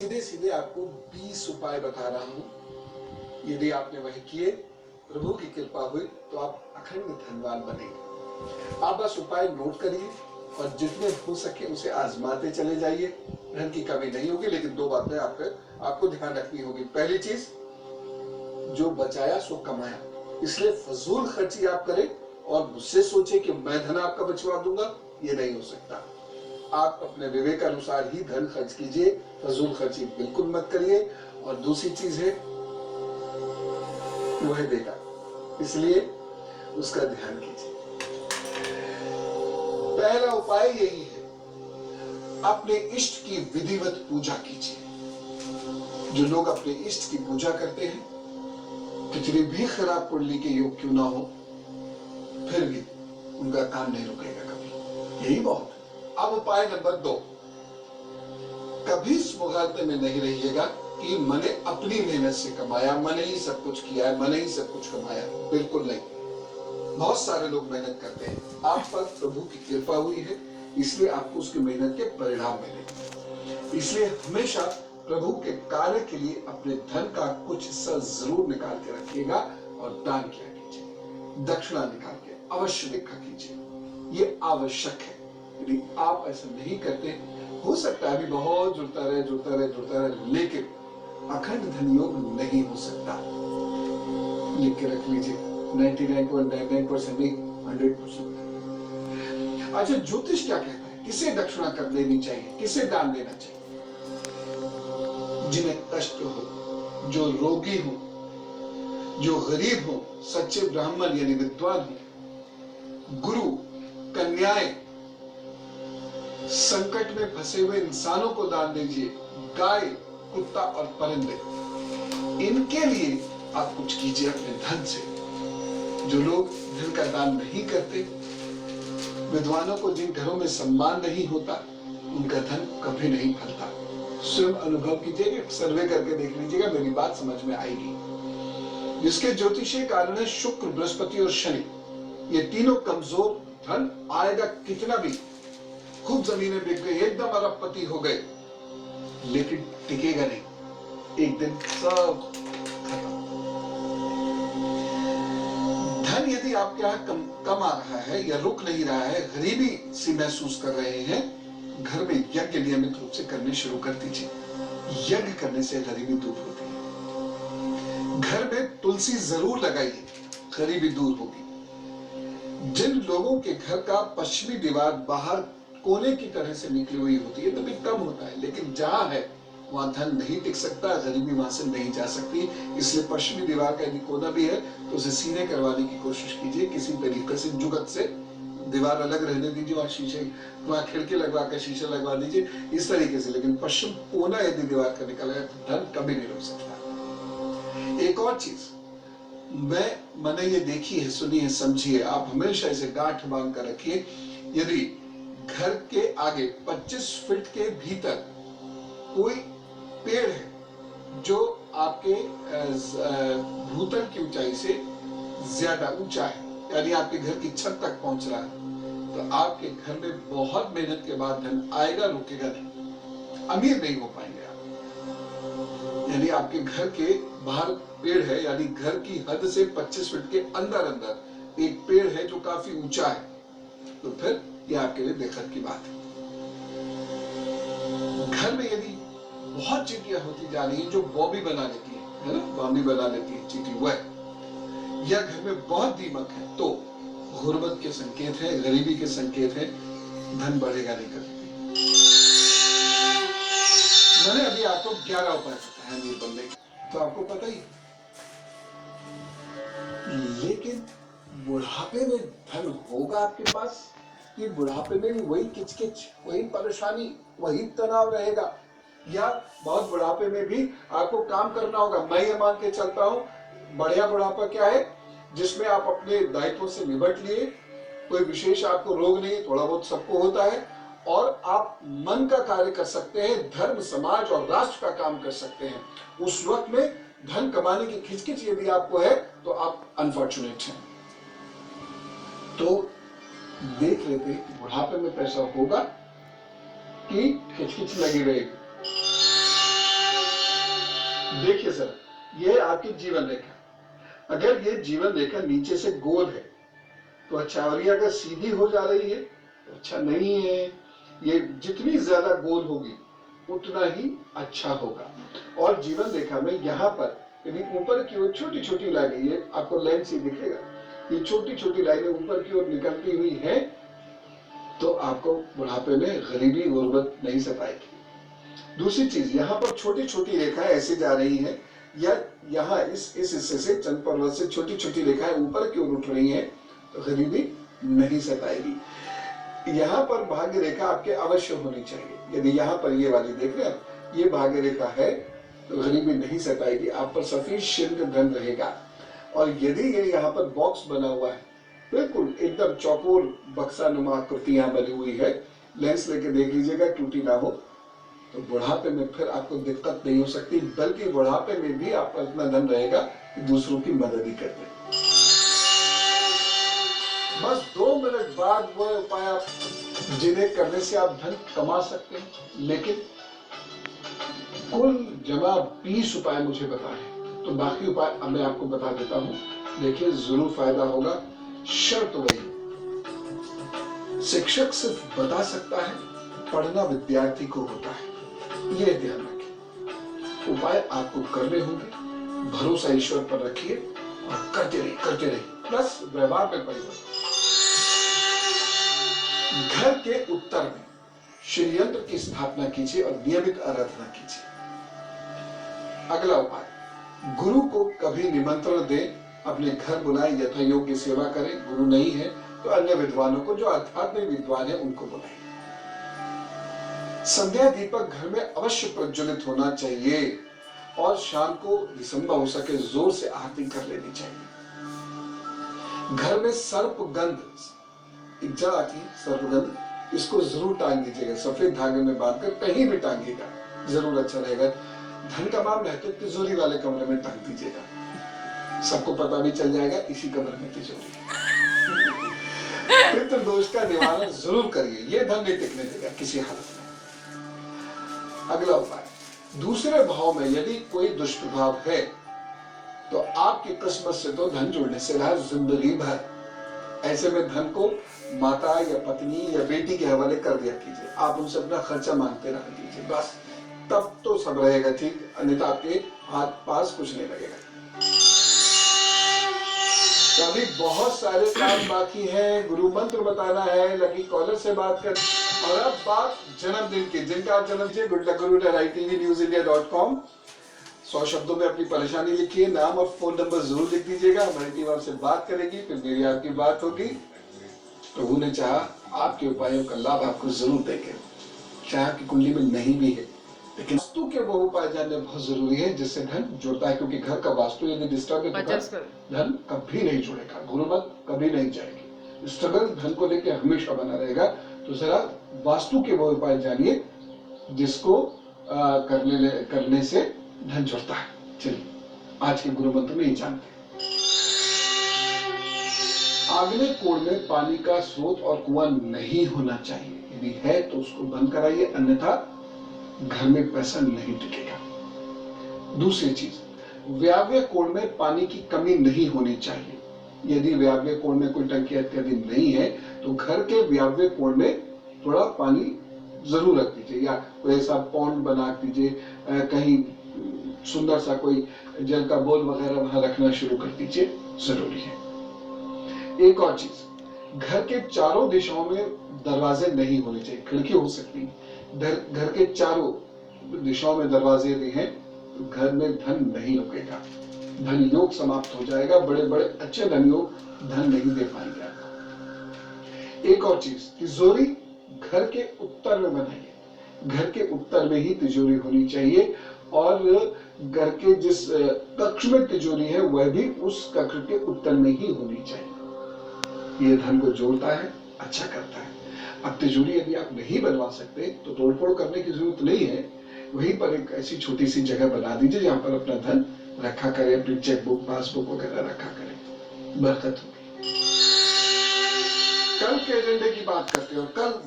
सीधे सीधे आपको 20 उपाय बता रहा हूं। यदि आपने वही किए, प्रभु की कृपा हुई तो आप अखंड धनवान बनेंगे। आप बस उपाय नोट करिए और जितने हो सके उसे आजमाते चले जाइए। धन की कमी नहीं होगी, लेकिन दो बातें आपको ध्यान रखनी होगी। पहली चीज, जो बचाया सो कमाया, इसलिए फजूल खर्ची आप करें और मुझसे सोचे कि मैं धन आपका बचवा दूंगा, ये नहीं हो सकता। आप अपने विवेक अनुसार ही धन खर्च कीजिए, फजूल खर्ची बिल्कुल मत करिए। और दूसरी चीज है, वह देगा, इसलिए उसका ध्यान कीजिए। पहला उपाय यही है, अपने इष्ट की विधिवत पूजा कीजिए। जो लोग अपने इष्ट की पूजा करते हैं, कितनी भी खराब कुंडली के योग क्यों ना हो, फिर भी उनका काम नहीं रुकेगा कभी। यही बहुत है। अब उपाय नंबर 2, कभी इस मुगालते में नहीं रहिएगा कि मैंने अपनी मेहनत से कमाया, मैंने ही सब कुछ किया है, मैंने ही सब कुछ कमाया। बिल्कुल नहीं। बहुत सारे लोग मेहनत करते हैं, आप पर प्रभु की कृपा हुई है, इसलिए आपको उसकी मेहनत के परिणाम मिले। इसलिए हमेशा प्रभु के कार्य के लिए अपने धन का कुछ हिस्सा जरूर निकाल के रखिएगा और दान किया कीजिए। दक्षिणा निकाल के अवश्य देखा कीजिए, ये आवश्यक है। यदि आप ऐसा नहीं करते, हो सकता है अभी बहुत जुड़ता रहे, लेकिन अखंड धन योग नहीं हो सकता। लिख के रख लीजिए, 99.99% नहीं, 100%। अच्छा, ज्योतिष क्या कहता है, किसे दक्षिणा कर देनी चाहिए, किसे दान देना चाहिए? जिन्हें कष्ट हो, जो रोगी हो, जो गरीब हो, सच्चे ब्राह्मण यानी विद्वान हो, गुरु, कन्याएं, संकट में फंसे हुए इंसानों को दान दीजिए। गाय, कुत्ता और परिंदे, इनके लिए आप कुछ कीजिए अपने धन से। जो लोग धन का दान नहीं करते, विद्वानों को जिन घरों में सम्मान नहीं होता, उनका धन कभी नहीं फलता। स्वयं अनुभव कीजिए, सर्वे करके देख लीजिएगा, मेरी बात समझ में आएगी। जिसके ज्योतिषीय कारण है शुक्र, बृहस्पति और शनि, ये तीनों कमजोर, धन आएगा कितना भी, खूब जमीनें बिक गई, एकदम अरबपति हो गए, लेकिन टिकेगा नहीं, एक दिन सब खत्म। धन यदि आपके यहाँ कम आ रहा है या रुक नहीं रहा है, गरीबी सी महसूस कर रहे हैं, घर में यज्ञ नियमित रूप से करने शुरू कर दीजिए। यज्ञ करने से गरीबी दूर होती है। घर में तुलसी जरूर लगाइए, गरीबी दूर होगी। जिन लोगों के घर का पश्चिमी दीवार बाहर कोने की तरह से निकली हुई होती है, तभी कम होता है, लेकिन जहां है वहां धन नहीं टिक सकता, गरीबी वहां से नहीं जा सकती। इसलिए पश्चिमी दीवार का यदि कोना भी है तो उसे सीधे करवाने की कोशिश कीजिए, किसी तरीके से जुगत से। दीवार अलग रहने दीजिए, वहां शीशे, वहां खिड़की लगवा कर शीशे लगवा दीजिए, इस तरीके से। लेकिन पश्चिम कोना यदि दीवार का निकला है तो धन कभी नहीं रुक सकता। एक और चीज मैंने ये देखी है, सुनी है, समझी है, आप हमेशा इसे गांठ बांध कर रखिए। यदि घर के आगे 25 फीट के भीतर कोई पेड़ है जो आपके भूतल की ऊंचाई से ज्यादा ऊंचा है, यानी आपके घर की छत तक पहुंच रहा है, तो आपके घर में बहुत मेहनत के बाद धन आएगा, रुकेगा नहीं, अमीर नहीं हो पाएंगे आप। यानी आपके घर के बाहर पेड़ है, यानी घर की हद से 25 फीट के अंदर एक पेड़ है जो काफी ऊंचा है, तो फिर यह आपके लिए देखत की बात है। घर में यदि बहुत चींटियां होती जा रही है जो बॉबी बना लेती है ना, बॉबी बना लेती है चींटी, वह, या घर में बहुत दीमक है, तो गुर्बत के संकेत है, गरीबी के संकेत है, धन बढ़ेगा नहीं कभी। मैंने अभी आपको 11 उपाय बताया अमीर बनने के, तो आपको पता ही, लेकिन बुढ़ापे में धन होगा आपके पास कि बुढ़ापे में भी वही किचकिच, वही परेशानी, वही तनाव रहेगा, या बहुत बुढ़ापे में भी आपको काम करना होगा? मैं ये मान के चलता हूं, बढ़िया बुढ़ापा क्या है, जिसमें आप अपने दायित्वों से निपट लिए, कोई विशेष आपको रोग नहीं, थोड़ा बहुत सबको होता है, और आप मन का कार्य कर सकते हैं, धर्म, समाज और राष्ट्र का काम कर सकते हैं। उस वक्त में धन कमाने की खिचकिच यदि आपको है तो आप अनफॉर्चुनेट हैं। तो देख लेते बुढ़ापे में पैसा होगा कि खिचकिच लगी रहेगी। देखिए सर, ये आपकी जीवन रेखा, अगर ये जीवन रेखा नीचे से गोल है तो अच्छा, और ये अगर सीधी हो जा रही है तो अच्छा नहीं है। ये जितनी ज्यादा गोल होगी उतना ही अच्छा होगा। और जीवन रेखा में यहाँ पर यदि ऊपर की ओर छोटी छोटी लाइनें, ये आपको लाइन से दिखेगा, ये छोटी छोटी लाइनें ऊपर की ओर निकलती हुई है तो आपको बुढ़ापे में गरीबी गुर्बत नहीं सताएगी। दूसरी चीज, यहाँ पर छोटी छोटी रेखाएं ऐसे जा रही हैं, या यहाँ इस हिस्से से चंद्र पर्वत से छोटी छोटी रेखाएं ऊपर की ओर उठ रही हैं तो गरीबी नहीं सताएगी। यहाँ पर भाग्य रेखा आपके अवश्य होनी चाहिए। यदि यहाँ पर ये वाली देख रहे हैं, ये भाग्य रेखा है तो गरीबी नहीं सताएगी, आप पर सफिशिएंट धन रहेगा। और यदि ये यहाँ पर बॉक्स बना हुआ है, बिल्कुल एकदम चौकोर बक्सा नुमा आकृति यहाँ बनी हुई है, लेंस लेके देख लीजिएगा टूटी ना हो, तो बुढ़ापे में फिर आपको दिक्कत नहीं हो सकती, बल्कि बुढ़ापे में भी आपका इतना धन रहेगा कि दूसरों की मदद ही कर दे। बस 2 मिनट बाद वो उपाय आप जिन्हें करने से आप धन कमा सकते हैं, लेकिन कुल जमा 20 उपाय मुझे बताएं, तो बाकी उपाय अब मैं आपको बता देता हूं। देखिए, जरूर फायदा होगा। शर्त वही, शिक्षक सिर्फ बता सकता है, पढ़ना विद्यार्थी को होता है, ये ध्यान रखिए। उपाय आपको करने होंगे, भरोसा ईश्वर पर रखिए और करते रहिए। प्लस व्यवहार में परिवर्तन। घर के उत्तर में श्री यंत्र की स्थापना कीजिए और नियमित आराधना कीजिए। अगला उपाय, गुरु को कभी निमंत्रण दें, अपने घर बुलाएं, यथा योग्य सेवा करें। गुरु नहीं है तो अन्य विद्वानों को, जो आध्यात्मिक विद्वान है, उनको बुलाएं। संध्या दीपक घर में अवश्य प्रज्वलित होना चाहिए और शाम को संभव हो सके जोर से आरती कर लेनी चाहिए। घर में सर्पगंध, एक जड़ आती है सर्पगंध, इसको जरूर टांग दीजिएगा, सफेद धागे में बांधकर कहीं भी टांगिएगा, जरूर अच्छा रहेगा। धन का मामला है तो तिजोरी वाले कमरे में टांग दीजिएगा, सबको पता भी चल जाएगा इसी कमरे में तिजोरी है। पितृ दोष का निवारण जरूर करिए, ये धन नहीं टिकने देगा किसी हालत में। अगला उपाय, दूसरे भाव में यदि कोई दुष्प्रभाव है तो आपकी किस्मत से तो धन जुड़ने से रहा जिंदगी भर। ऐसे में धन को माता या पत्नी या बेटी के हवाले कर दिया कीजिए, आप उनसे अपना खर्चा मांगते रह कीजिए, बस तब तो सब रहेगा ठीक, अन्यथा आपके हाथ पास कुछ नहीं लगेगा। तो अभी बहुत सारे काम बाकी हैं, गुरु मंत्र बताना है, लकी कॉलर से बात कर। और अब बात जन्मदिन की, जिनका जन्मदिन goodluckguru@itvinewsindia.com, 100 शब्दों में अपनी परेशानी लिखिए, नाम और फोन नंबर जरूर लिख दीजिएगा। हमारी टीम आपसे बात करेगी, फिर मेरी आपकी बात होगी। प्रभु ने चाहा आपके उपायों का लाभ आपको जरूर देंगे, चाहे आपकी कुंडली में नहीं भी है, लेकिन वास्तु के वो उपाय जानने बहुत जरूरी है जिससे धन जुड़ता है, क्योंकि घर का वास्तु यदि डिस्टर्ब है तो धन कभी नहीं जुड़ेगा, गुरुमत कभी नहीं जाएगी, स्ट्रगल धन को लेकर हमेशा बना रहेगा। तो जरा वास्तु के वो उपाय जानिए जिसको करने से धन जुड़ता है। चलिए आज के गुरु मंत्र में ही जानते हैं। आग्नेय कोण में पानी का स्रोत और कुआं नहीं होना चाहिए, यदि है तो उसको बंद कराइए, अन्यथा घर में पैसा नहीं टिकेगा। दूसरी चीज, व्याव्य कोण में पानी की कमी नहीं होनी चाहिए, यदि व्याव्य कोण में कोई टंकी इत्यादि नहीं है तो घर के व्याव्य कोण में थोड़ा पानी जरूर रख दीजिए, या कोई ऐसा पॉन्ड बना दीजिए, कहीं सुंदर सा कोई जल का बोल वगैरह वहां रखना शुरू कर दीजिए, जरूरी है। एक और चीज, घर के चारों दिशाओं में दरवाजे नहीं होने चाहिए, खिड़की हो सकती है, घर के चारों दिशाओं में दरवाजे यदि हैं तो घर में धन नहीं रुकेगा, धन योग समाप्त हो जाएगा, बड़े बड़े अच्छे धन योग धन नहीं दे पाएंगे आपको। एक और चीज, तिजोरी घर के उत्तर में बनाइए, घर के उत्तर में ही तिजोरी होनी चाहिए, और घर के जिस कक्ष में तिजोरी है वह भी उस कक्ष के उत्तर में ही होनी चाहिए, ये धन को जोड़ता है, अच्छा करता है। अब तिजोरी यदि आप नहीं बनवा सकते तो तोड़फोड़ करने की जरूरत नहीं है, वहीं पर एक ऐसी छोटी सी जगह बना दीजिए जहां पर अपना धन रखा करें, अपनी चेकबुक पासबुक वगैरह रखा करें, बरकत होगी। कल के एजेंडे की बात करते हैं, और कल